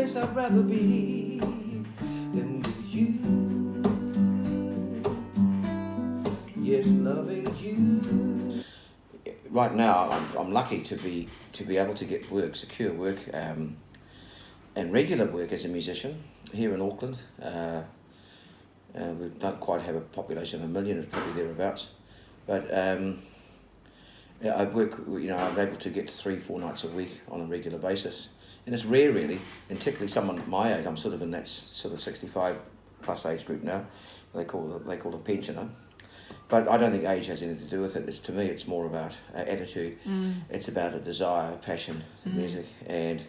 place I'd rather be than with you. Yes, loving you. Right now, I'm lucky to be able to get work, secure work, and regular work as a musician here in Auckland. We don't quite have a population of 1 million, it's probably thereabouts, but yeah, I work. I'm able to get 3-4 nights a week on a regular basis, and it's rare, really. And particularly someone my age, I'm sort of in that sort of 65 plus age group now. They call a pensioner. But I don't think age has anything to do with it. To me, it's more about attitude. It's about a desire, a passion for music, and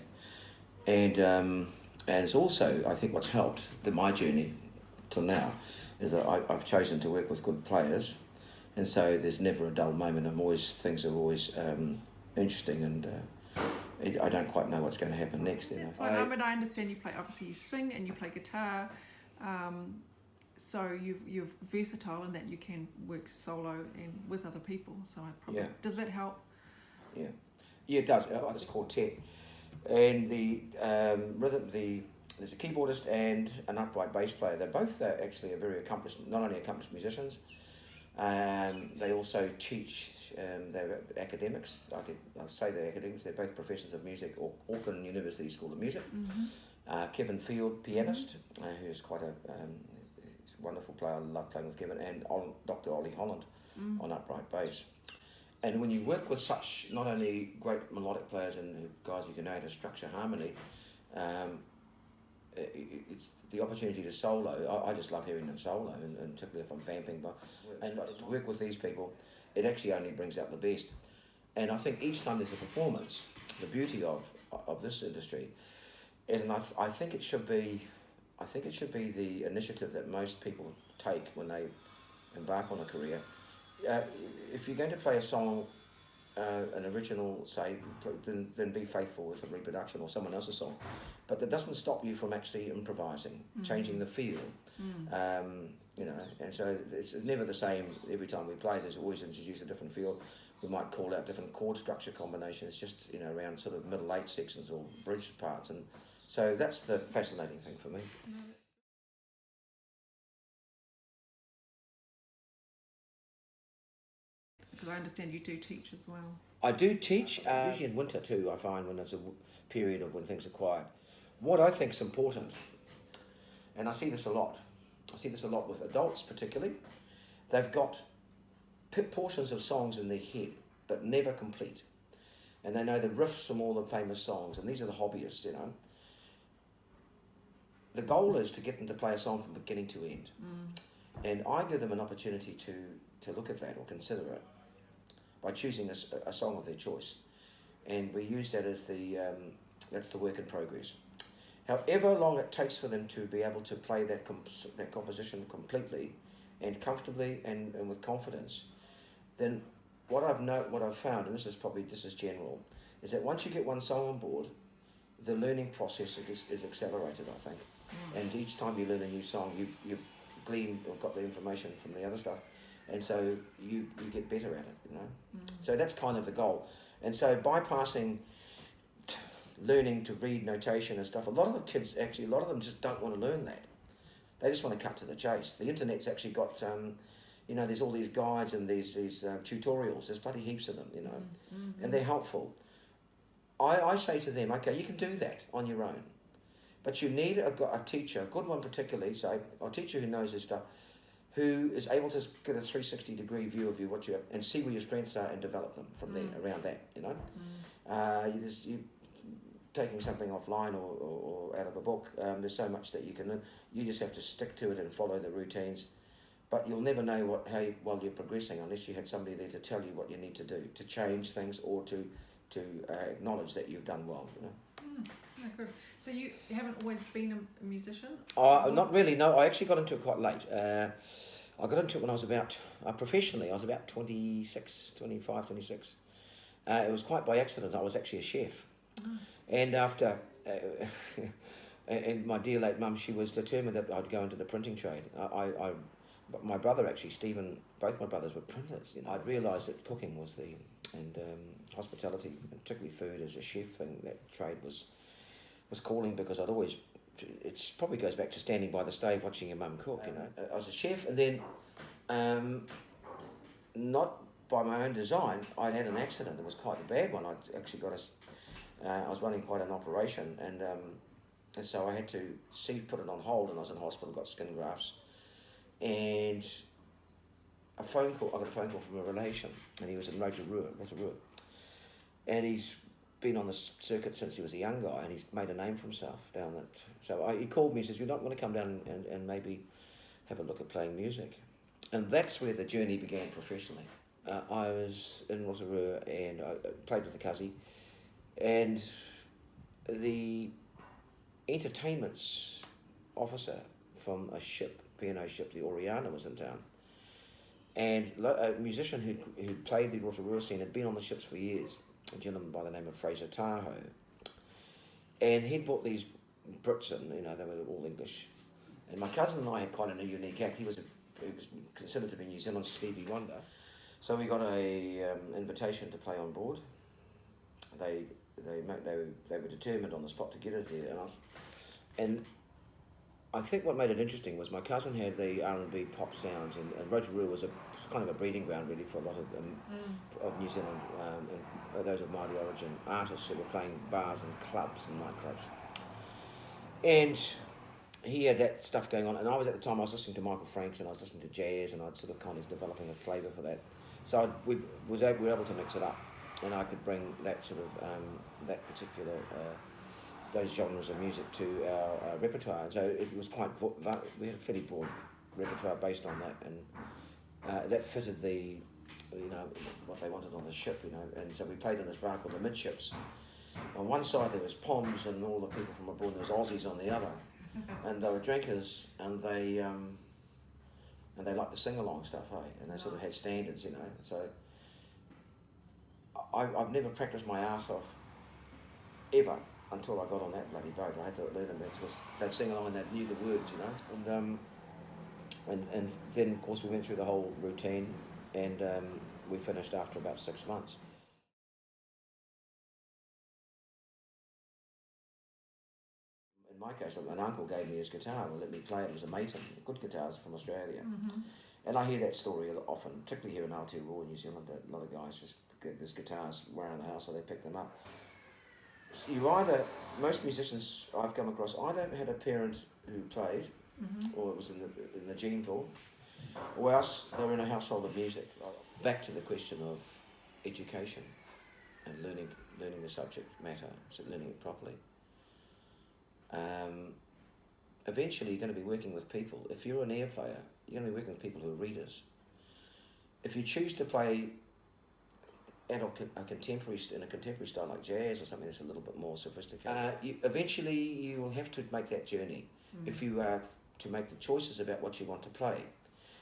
it's also, I think, what's helped my journey till now is that I've chosen to work with good players, and so there's never a dull moment. Things are always interesting, and I don't quite know what's going to happen next. That's fine. I mean, I understand you play. Obviously, you sing and you play guitar. So you're versatile in that you can work solo and with other people. So does that help? Yeah, it does. This quartet, and the rhythm. There's a keyboardist and an upright bass player. They're both actually very accomplished. Not only accomplished musicians, they also teach. They're academics. I'll say they're academics. They're both professors of music or Auckland University School of Music. Kevin Field, pianist, who's quite a wonderful player. I love playing with Kevin, and Dr. Ollie Holland on upright bass. And when you work with such not only great melodic players and guys who can know how to structure harmony, it's the opportunity to solo. I just love hearing them solo, and particularly if I'm vamping. But to work with these people, it actually only brings out the best. And I think each time there's a performance, the beauty of this industry, and I think it should be. I think it should be the initiative that most people take when they embark on a career. If you're going to play a song, an original, say, then be faithful with the reproduction or someone else's song. But that doesn't stop you from actually improvising, changing the feel. And so it's never the same every time we play. There's always introduce a different feel. We might call out different chord structure combinations, just around sort of middle 8 sections or bridge parts, and so that's the fascinating thing for me. Because I understand you do teach as well. I do teach, usually in winter too, I find, when there's a period of when things are quiet. What I think is important, and I see this a lot with adults particularly, they've got portions of songs in their head, but never complete. And they know the riffs from all the famous songs, and these are the hobbyists, The goal is to get them to play a song from beginning to end. And I give them an opportunity to look at that or consider it by choosing a song of their choice. And we use that as that's the work in progress. However long it takes for them to be able to play that composition completely and comfortably and with confidence, then what I've found, and this is general, is that once you get one song on board, the learning process is accelerated, I think. And each time you learn a new song, you've gleaned or got the information from the other stuff, and so you get better at it, So that's kind of the goal. And so bypassing learning to read notation and stuff, a lot of the kids actually, a lot of them just don't want to learn that. They just want to cut to the chase. The internet's actually got, there's all these guides and these tutorials. There's bloody heaps of them, and they're helpful. I say to them, okay, you can do that on your own, but you need a teacher, a good one particularly, a teacher who knows this stuff, who is able to get a 360-degree view of you, and see where your strengths are and develop them from there, around that, you taking something offline or out of a book, there's so much that you can learn. You just have to stick to it and follow the routines, but you'll never know how well you're progressing unless you had somebody there to tell you what you need to do, to change things or to acknowledge that you've done well, Good. So you haven't always been a musician? Not really, no. I actually got into it quite late. I got into it when I was professionally, I was about 26. It was quite by accident. I was actually a chef. And after, and my dear late mum, she was determined that I'd go into the printing trade. But my brother actually, Stephen, both my brothers were printers. I'd realised that cooking was hospitality, particularly food as a chef thing, that trade was was calling because I'd always, it probably goes back to standing by the stove watching your mum cook, you know. I was a chef, and then, not by my own design, I'd had an accident. It was quite a bad one. I'd actually got I was running quite an operation, and so I had to put it on hold, and I was in hospital, got skin grafts, and I got a phone call from a relation, and he was in Rotorua, and he's been on the circuit since he was a young guy, and he's made a name for himself down that. So he called me, he says, "You don't want to come down and maybe have a look at playing music?" And that's where the journey began professionally. I was in Rotorua, and I played with the Cuzzy, and the entertainment's officer from a ship, P&O ship, the Oriana, was in town. And a musician who played the Rotorua scene had been on the ships for years, a gentleman by the name of Fraser Tahoe. And he'd brought these Brits in, you know, they were all English. And my cousin and I had quite a unique act. He was considered to be New Zealand's Stevie Wonder. So we got a invitation to play on board. They were determined on the spot to get us there. And I think what made it interesting was my cousin had the R&B pop sounds, and Rotorua was kind of a breeding ground really for a lot of New Zealand and those of Māori origin artists who were playing bars and clubs and nightclubs. And he had that stuff going on, and I was at the time I was listening to Michael Franks, and I was listening to jazz, and I'd sort of kind of developing a flavour for that. So we were able to mix it up, and I could bring that sort of that particular those genres of music to our repertoire. And so it was we had a fairly broad repertoire based on that, and that fitted the, you know, what they wanted on the ship, you know. And so we played in this bar called the Midships. On one side there was Poms and all the people from abroad, and there was Aussies on the other, and they were drinkers, and they liked to sing along stuff, hey, and they sort of had standards, you know. So I've never practiced my ass off ever until I got on that bloody boat. I had to learn them because they'd sing along and they knew the words, you know. And then of course we went through the whole routine, and we finished after about 6 months. In my case, an uncle gave me his guitar and let me play it. It was a Maton, good guitars from Australia. Mm-hmm. And I hear that story often, particularly here in Aotearoa, New Zealand, that a lot of guys just get these guitars around the house, so they pick them up. So most musicians I've come across either had a parent who played, mm-hmm. or it was in the gene pool, or else they were in a household of music. Back to the question of education and learning the subject matter, so learning it properly. Eventually you're going to be working with people. If you're an air player, you're going to be working with people who are readers. If you choose to play in a contemporary style like jazz or something that's a little bit more sophisticated, eventually you will have to make that journey if you are to make the choices about what you want to play.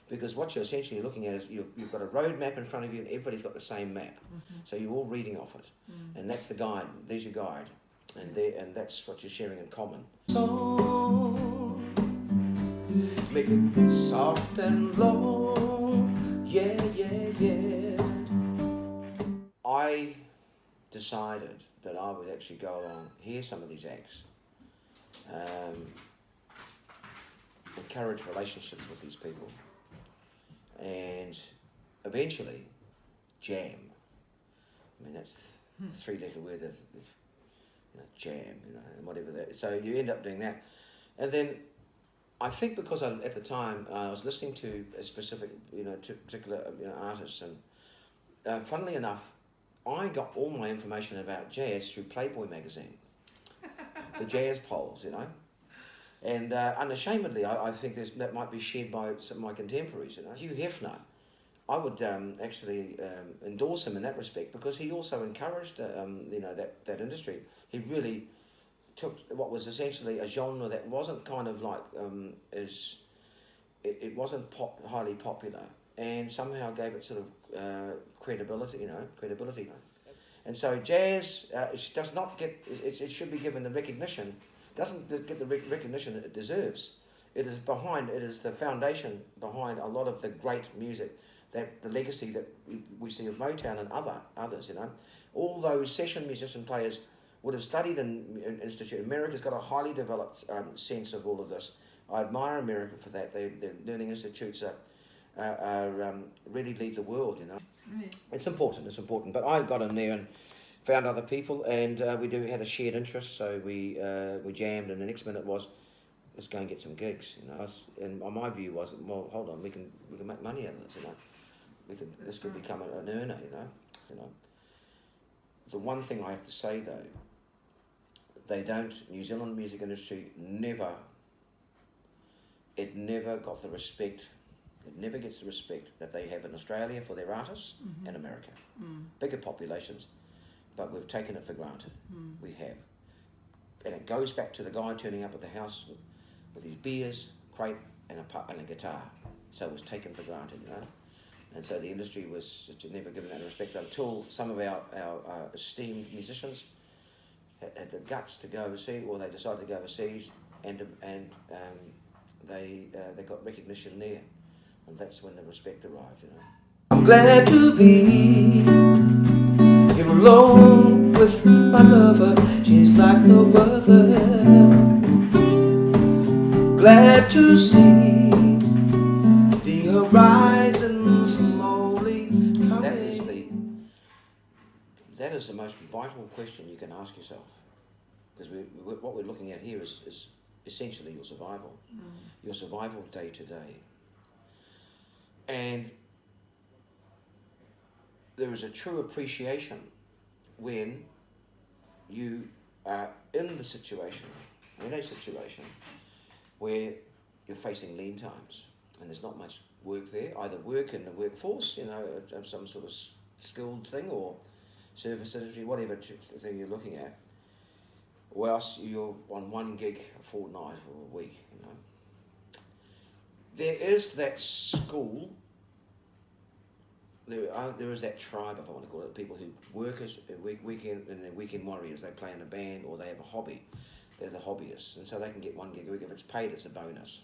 Because what you're essentially looking at is you've got a road map in front of you, and everybody's got the same map. Mm-hmm. So you're all reading off it. Mm. And that's the guide. There's your guide. And that's what you're sharing in common. Song, make it soft and low, yeah, yeah, yeah. I decided that I would actually go along, hear some of these acts, encourage relationships with these people, and eventually jam. I mean, that's a three-letter word. That's, jam, and whatever that. So you end up doing that, and then I think because at the time I was listening to a specific, to particular artists, and funnily enough, I got all my information about jazz through Playboy magazine, the jazz polls, and unashamedly, I think that might be shared by some of my contemporaries. Hugh Hefner, I would actually endorse him in that respect, because he also encouraged that industry. He really took what was essentially a genre that wasn't kind of like it wasn't highly popular, and somehow gave it sort of credibility. And so jazz it does not get it should be given the recognition. Doesn't get the recognition it deserves. It is the foundation behind a lot of the great music, that the legacy that we see of Motown and others. All those session musician players would have studied in institute. America's got a highly developed sense of all of this. I admire America for that. Their learning institutes really lead the world, you know. Right. It's important. But I got in there and found other people, and we had a shared interest, so we jammed, and the next minute was, let's go and get some gigs, you know. And my view was, well, hold on, we can make money out of this, you know. This could become an earner, you know. The one thing I have to say though, New Zealand music industry never got the respect. It never gets the respect that they have in Australia for their artists and America. Bigger populations, but we've taken it for granted. We have. And it goes back to the guy turning up at the house with his beers, crate, and a guitar. So it was taken for granted, you know. And so the industry was never given that respect until some of our esteemed musicians had the guts to go overseas, or they decided to go overseas, and they got recognition there. And that's when the respect arrived, you know. I'm glad to be here alone with my lover. She's like no other. Glad to see the horizon slowly coming. That is the most vital question you can ask yourself, because what we're looking at here is essentially your survival, your survival day to day. And there is a true appreciation when you are in a situation where you're facing lean times and there's not much work there, either work in the workforce, you know, some sort of skilled thing, or service industry, whatever thing you're looking at, or else you're on one gig a fortnight or a week, you know. There is that school, there is that tribe, if I want to call it, people who work as weekend, and they're weekend warriors. They play in a band or they have a hobby. They're the hobbyists, and so they can get one gig a week. If it's paid, it's a bonus.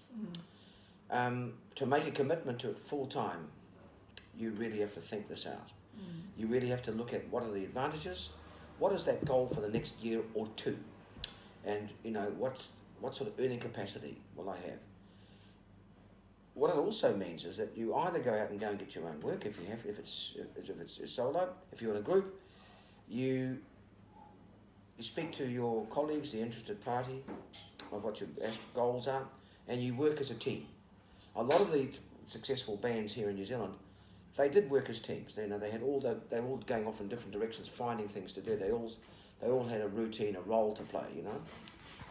To make a commitment to it full time, you really have to think this out. You really have to look at what are the advantages, what is that goal for the next year or two, and you know what sort of earning capacity will I have. What it also means is that you either go out and get your own work if it's solo. If you're in a group, you speak to your colleagues, the interested party, of what your goals are, and you work as a team. A lot of the successful bands here in New Zealand, they did work as teams. They were all going off in different directions, finding things to do. They all had a routine, a role to play, you know.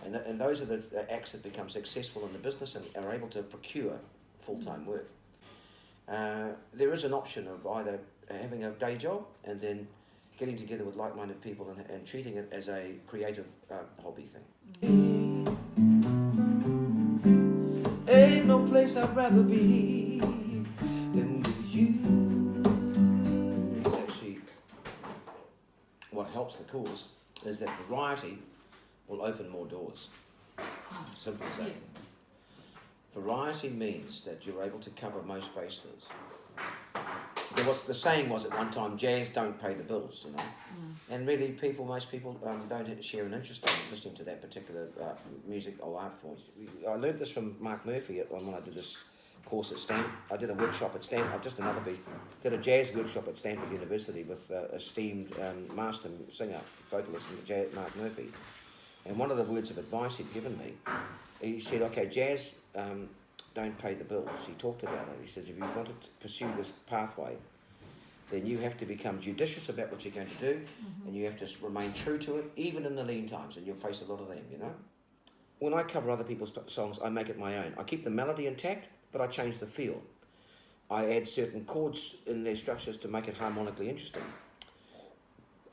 And those are the acts that become successful in the business and are able to procure full-time work. There is an option of either having a day job and then getting together with like-minded people and treating it as a creative hobby thing. Ain't no place I'd rather be than with you. It's actually what helps the cause is that variety will open more doors. Simple as that. Yeah. Variety means that you're able to cover most bases. The saying was at one time, jazz don't pay the bills, you know. And really, most people don't share an interest in listening to that particular music or art form. I learned this from Mark Murphy when I did this course at Stanford. I did a workshop at Stanford, did a jazz workshop at Stanford University with esteemed master singer, vocalist Mark Murphy. And one of the words of advice he'd given me, he said, okay, jazz don't pay the bills. He talked about it. He says, if you want to pursue this pathway, then you have to become judicious about what you're going to do, and you have to remain true to it, even in the lean times, and you'll face a lot of them, you know. When I cover other people's songs, I make it my own. I keep the melody intact, but I change the feel. I add certain chords in their structures to make it harmonically interesting.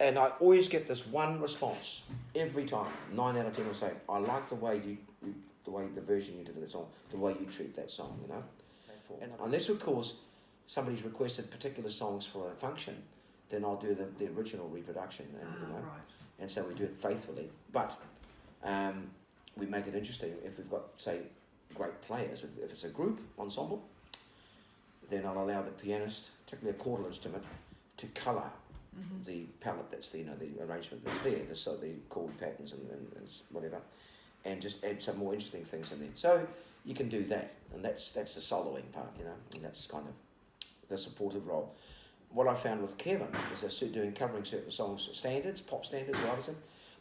And I always get this one response every time. 9 out of 10 will say, I like the way the version you did of the song, the way you treat that song, you know. And unless, of course, somebody's requested particular songs for a function, then I'll do the original reproduction, and you know, right. And so we do it faithfully. But we make it interesting if we've got, say, great players. If it's a group ensemble, then I'll allow the pianist, particularly a chordal instrument, to colour the palette that's there, the arrangement that's there, the chord patterns and whatever, and just add some more interesting things in there. So you can do that, and that's the soloing part, and that's kind of the supportive role. What I found with Kevin is they're covering certain songs, standards, pop standards, right?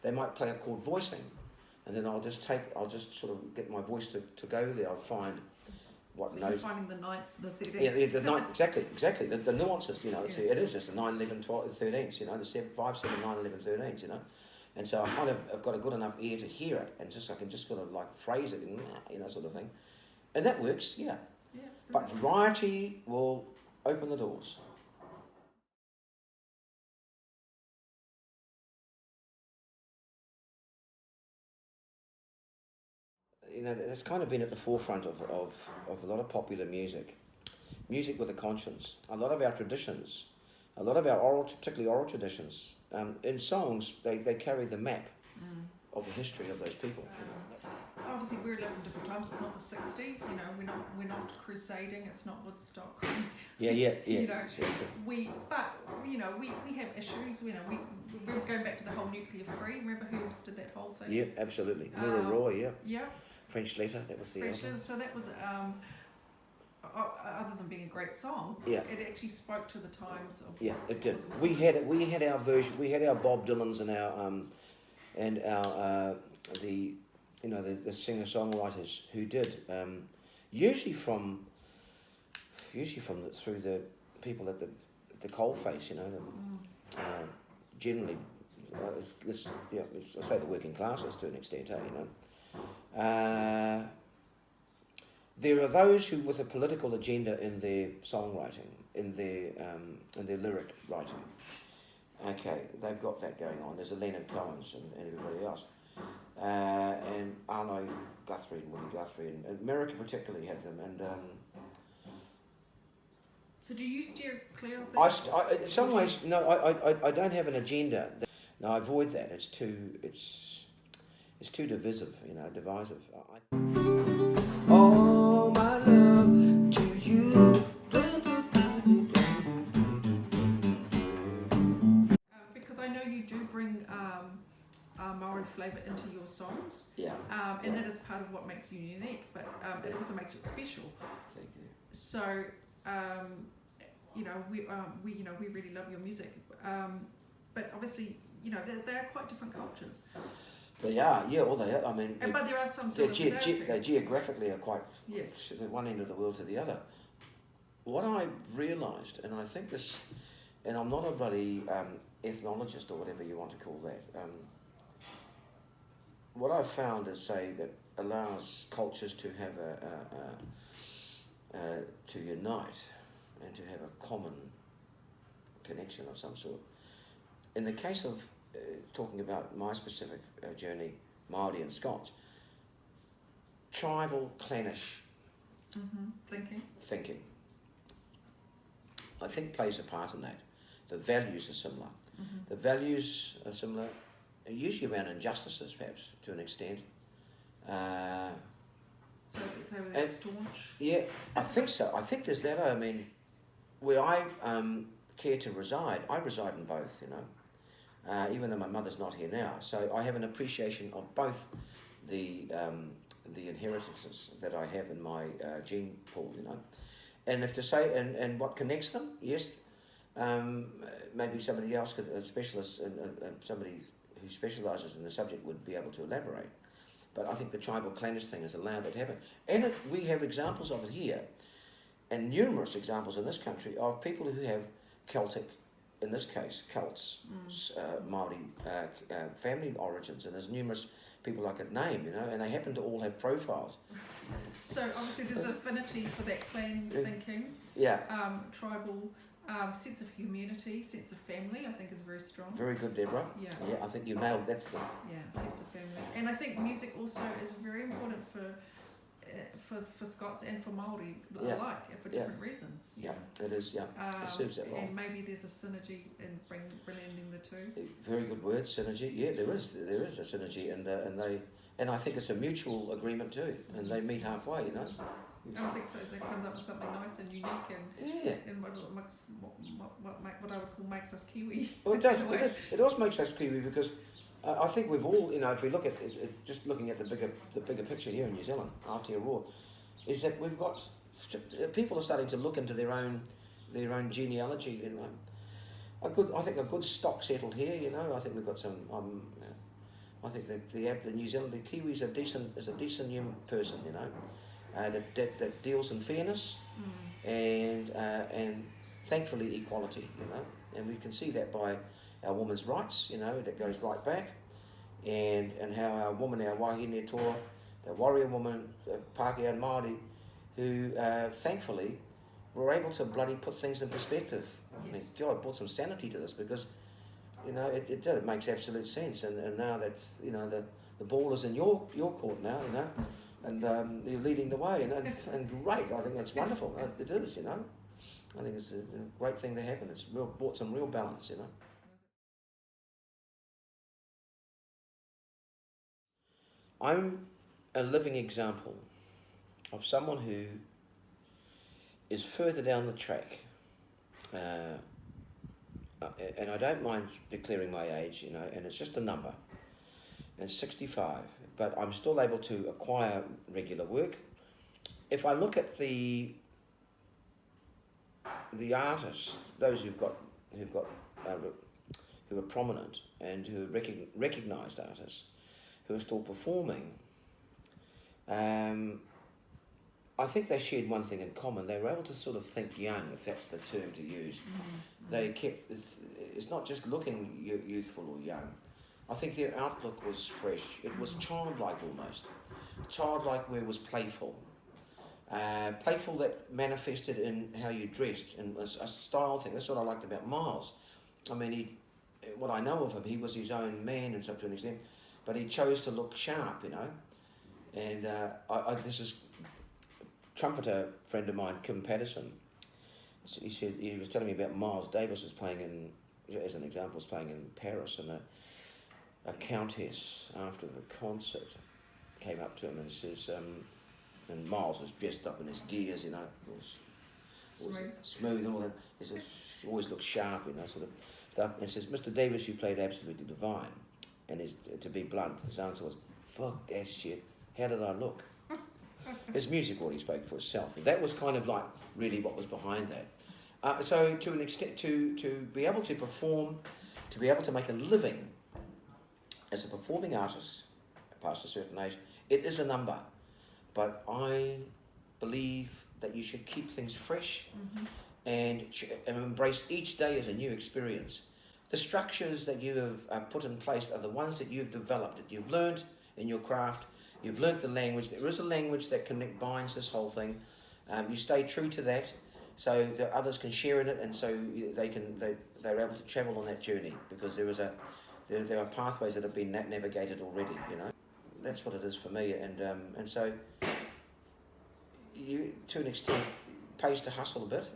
They might play a chord voicing, and then I'll just sort of get my voice to go there. I'll find what So notes. you're finding the ninths, the 13ths. Yeah, the ninth, exactly. The nuances, it is just the 9, 11, 12, 13s, the 7, 5, 7, 9, 11, 13s, And so I kind of have got a good enough ear to hear it, and I can just sort of like phrase it, sort of thing. And that works, yeah. Yeah. But variety will open the doors. It's kind of been at the forefront of a lot of popular music with a conscience. A lot of our traditions, a lot of our particularly oral traditions, in songs, they carry the map of the history of those people. Obviously, we're living different times. It's not the 60s. We're not crusading. It's not Woodstock. Yeah. Exactly. We have issues. We're going back to the whole nuclear free. Remember Herbs did that whole thing? Yeah, absolutely. Mirror Raw, yeah. Yeah. French Letter, that was the French album. Letter. So that was other than being a great song. Yeah. It actually spoke to the times of. Yeah, it did. We had our version. We had our Bob Dylans and our the singer songwriters who did usually from through the people at the coalface. Generally, let's say the working classes to an extent. There are those who, with a political agenda in their songwriting, in their lyric writing. Okay, they've got that going on. There's a Leonard Cohen's and everybody else, and Arno Guthrie and Willie Guthrie, and America particularly had them. And so, do you steer clear of that? in some ways, no. I don't have an agenda. No, I avoid that. It's too divisive. Divisive. All my love to you. Because I know you do bring Maori flavour into your songs. Yeah. And that is part of what makes you unique, but it also makes it special. Thank you. So, we really love your music. But obviously, they are quite different cultures. They are, yeah. Well, they are. I mean, but there are some they geographically are quite yes. at one end of the world to the other. What I realised, and I think this, and I'm not a bloody ethnologist or whatever you want to call that. What I've found is, say, that allows cultures to have to unite and to have a common connection of some sort. In the case of talking about my specific journey, Māori and Scots, tribal, clannish thinking, I think plays a part in that. The values are similar. The values are similar, usually around injustices, perhaps, to an extent. So they're staunch? Yeah, I think so. I think there's that. I mean, where I care to reside, I reside in both, even though my mother's not here now. So I have an appreciation of both the inheritances that I have in my gene pool, And if to say, and what connects them, yes, maybe somebody else, a specialist, somebody who specialises in the subject would be able to elaborate. But I think the tribal clannish thing has allowed that to happen. And we have examples of it here, and numerous examples in this country of people who have Celtic, in this case, Celts, Māori family origins, and there's numerous people I could name, and they happen to all have profiles. So obviously there's affinity for that clan thinking. Yeah. Tribal sense of community, sense of family, I think is very strong. Very good, Deborah. Yeah. Yeah, I think you nailed that's the. Yeah, sense of family, and I think music also is very important for Scots and for Māori alike, for different reasons. Yeah, it is. Yeah, it serves that role. And maybe there's a synergy in blending the two. Very good word, synergy. Yeah, there is a synergy, and I think it's a mutual agreement too, and they meet halfway. And I think so. They come up with something nice and unique and what I would call makes us Kiwi. Well, it does. It also makes us Kiwi because I think we've all, if we look at it, just looking at the bigger picture here in New Zealand, Aotearoa, is that we've got people are starting to look into their own genealogy. I think a good stock settled here. I think we've got some. I think the New Zealand, the Kiwis is a decent young person. That deals in fairness and thankfully equality. And we can see that by our women's rights. That goes right back, and how our wahine toa, the warrior woman, Pākehā and Māori, who thankfully were able to bloody put things in perspective. I mean, God brought some sanity to this because, it makes absolute sense. And now that the ball is in your court now, and you're leading the way, and great. I think that's wonderful. It is, I think it's a great thing to happen. It's brought some real balance, I'm a living example of someone who is further down the track, and I don't mind declaring my age, and it's just a number, and it's 65, but I'm still able to acquire regular work. If I look at the artists, those who are prominent and who are recognised artists, who are still performing, I think they shared one thing in common. They were able to sort of think young, if that's the term to use. They kept, it's not just looking youthful or young. I think their outlook was fresh. It was childlike almost. Childlike where it was playful. Playful that manifested in how you dressed, and a style thing. That's what I liked about Miles. I mean, what I know of him, he was his own man and stuff to an extent, but he chose to look sharp, And this is trumpeter friend of mine, Kim Patterson. He was telling me about Miles Davis was playing as an example, was playing in Paris, and a countess after the concert came up to him and says, and Miles was dressed up in his gears, smooth and all that. He says, she always looks sharp, sort of stuff. And he says, Mr. Davis, you played absolutely divine. And to be blunt, his answer was, fuck that shit. How did I look? His music already spoke for itself. That was kind of like really what was behind that. So to an extent, to be able to perform, to be able to make a living as a performing artist past a certain age, it is a number. But I believe that you should keep things fresh and embrace each day as a new experience. The structures that you have put in place are the ones that you've developed, that you've learned in your craft. You've learnt the language. There is a language that binds this whole thing. You stay true to that, so that others can share in it, and so they're able to travel on that journey, because there are pathways that have been navigated already. That's what it is for me, and so you, to an extent, pays to hustle a bit,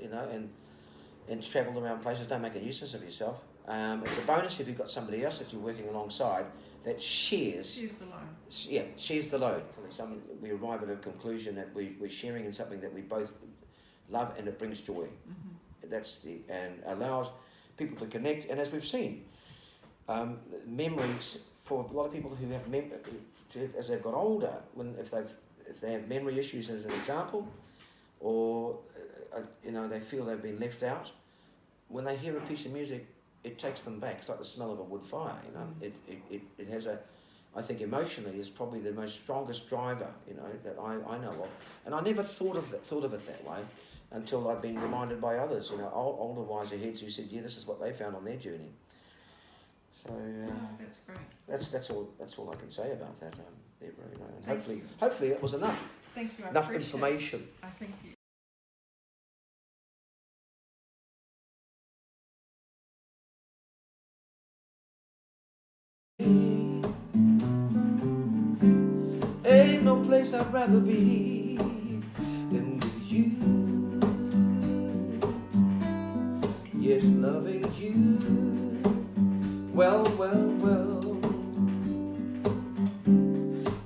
and travel around places. Don't make a nuisance of yourself. It's a bonus if you've got somebody else that you're working alongside that shares the load. Yeah, shares the load. We arrive at a conclusion that we're sharing in something that we both love, and it brings joy. And allows people to connect. And as we've seen, memories for a lot of people who have as they've got older, if they have memory issues, as an example, or they feel they've been left out, when they hear a piece of music, it takes them back. It's like the smell of a wood fire. It has I think emotionally is probably the most strongest driver that I know of, and I never thought of it that way until I've been reminded by others, older wiser heads who said, yeah, this is what they found on their journey. So that's great. That's all I can say about that. And hopefully that was enough. Thank you. Enough information. I thank you. Ain't no place I'd rather be than with you. Yes, loving you. Well.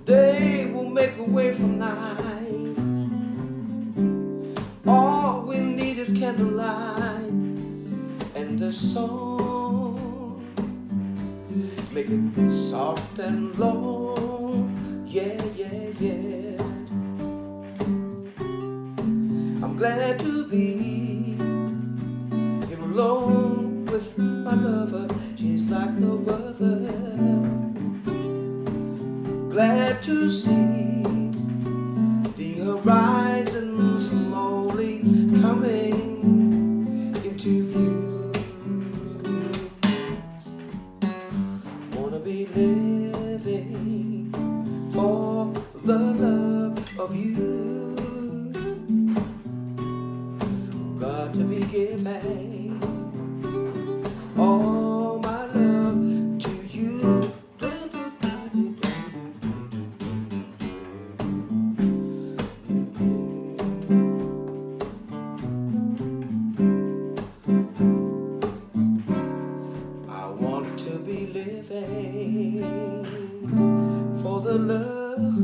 Day will make a way from night. candlelight and the song, make it soft and long, yeah, yeah, yeah. I'm glad to be here alone with my lover. She's like no other. Glad to see the horizon slowly coming into view. Wanna be living for the love of you. Got to be giving all my love to you. I want to be living for the love